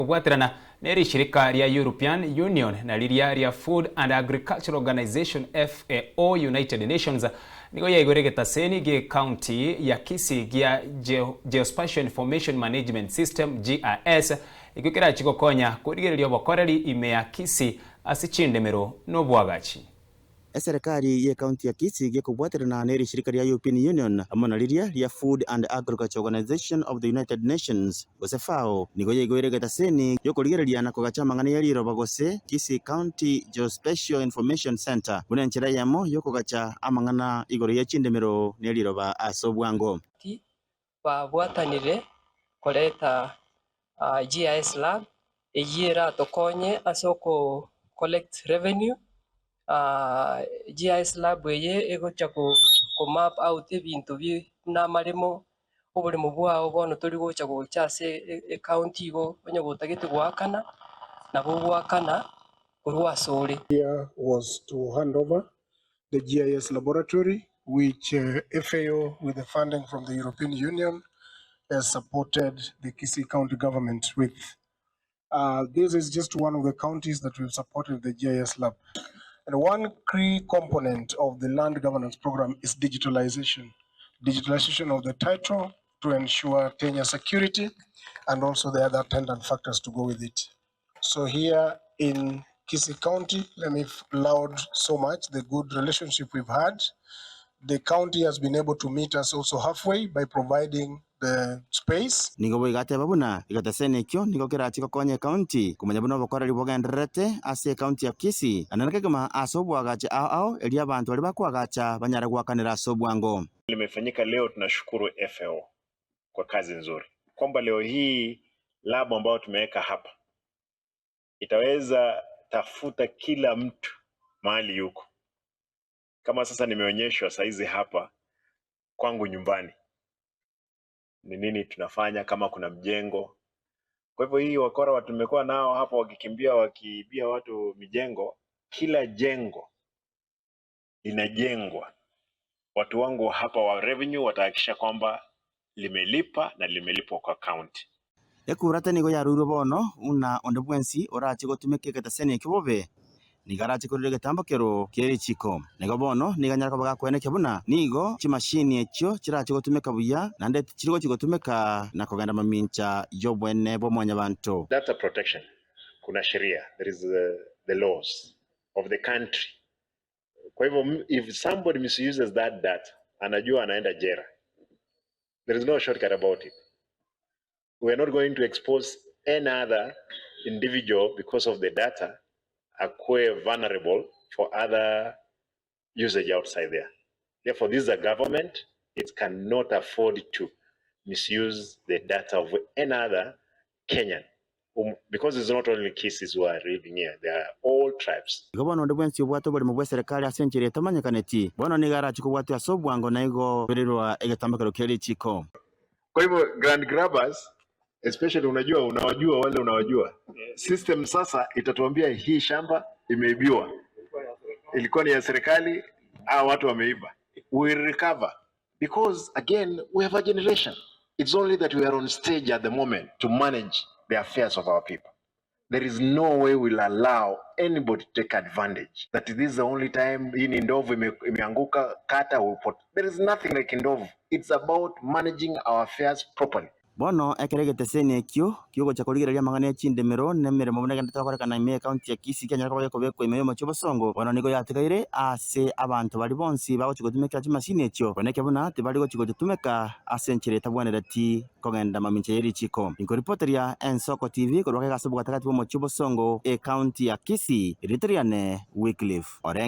Kubwatirana neri shirika ria European Union na liria ria Food and Agricultural Organization FAO United Nations nigo yaigorege seni ge county ya Kisii gia Geospatial Information Management System GIS igukira chikokonya kurigereria bokoreri ime ya Kisii asichindemero no bwagachi. Serikali ya kaunti ya Kisii gekubwatirana neri shirika ria European Union amona liria ria Food and Agriculture Organization of the United Nations FAO nigo yaigorege seni yokurigereria na kugacha mang'ana ya riro bagose Kisii County Geospatial Information Center buna nchira yamo yokugacha amang'ana igoro ya chindemero ne riro ba asobwango babwatanire koleta GIS lab eyira tokonye asoko collect revenue. GIS lab ye egocha ku map out ebintu bi namarimo obulimo bwao bono turi gocha gochase county go onye gotagete gwakana nabo gwakana kurwasore. Here was to hand over the GIS laboratory which FAO with the funding from the European Union has supported the Kisii County government with. This is just one of the counties that we've supported the GIS lab. And one key component of the land governance program is digitalization. Digitalization of the title to ensure tenure security and also the other attendant factors to go with it. So here in Kisii County, let me laud so much the good relationship we've had. The county has been able to meet us also halfway by providing the space. Nigo igate babuna igate sene kyo nigo kirati ko konye county kumanya buno bokoreri bogenderete ase county ya Kisii ananake kama asobwagacha ao elia abantu bali bakwagacha banyara gwakanira asobwango. Limefanyika leo, tunashukuru FAO kwa kazi nzuri kwamba leo hii lab ambayo tumeweka hapa itaweza tafuta kila mtu mahali yuko. Kama sasa nimeonyeshwa saizi hapa kwangu nyumbani ni nini tunafanya, kama kuna mjengo. Kwa hivyo hii wakora watu tumekuwa nao hapa wakikimbia wakiibia watu mijengo, kila jengo linajengwa. Watu wangu hapa wa revenue watahakikisha kwamba limelipa na limelipwa kwa county. Ekurata nigo yaruru bono una ondebwensi orachi gotumeke ketasene kibobe nigarachi kurege tambakero keri chiko nigo bono niganyara ko bagakwene kebuna nigo chimashini echo chirachi gotumeka buya nande chirigo chigotumeka na koganda mamincha yobwene bomonya bantu. Data protection kuna sheria, there is the laws of the country. Kwa hivyo if somebody misuses that data anajua anaenda jera. There is no shortcut about it. We are not going to expose any other individual because of the data are vulnerable for other usage outside there. Therefore, this is a government, it cannot afford to misuse the data of any other Kenyan. Because it's not only Kisis who are living here, they are all tribes. Gobono ndebwensi obwato bali mu serikali asenjere tamanyakaneti bono nigara chikubwatu asobwango naigo berirwa egetambakero keri chiko. Kwa hivyo grand grabbers especially unawajua wale unawajua. System sasa itatuambia hii shamba imeibiwa. Ilikuwa ni ya serikali au watu wameiba. We recover because again we have a generation. It's only that we are on stage at the moment to manage the affairs of our people. There is no way we'll allow anybody to take advantage. That this is the only time hii ni ndovu imeanguka kata upot. There is nothing like ndovu. It's about managing our affairs properly. Bono ekerege tesene kyo kyogo chakoligereria mang'ana chindemero nemere muboneka ndatakoreka na ime county ya Kisii Kenya ko bekobeko ime yo chobosongo bono nigo yatikaire ase abantu bali bonsi bago chigotumeka chimashini echo boneke buna tibali go chigotumeka asenchire tabwanerati kogenda maminche yeri chiko inko reporteria Ensoko TV ko rwaka gasobuga takati bo chobosongo e county ya Kisii Ritriane Wycliffe Orengo.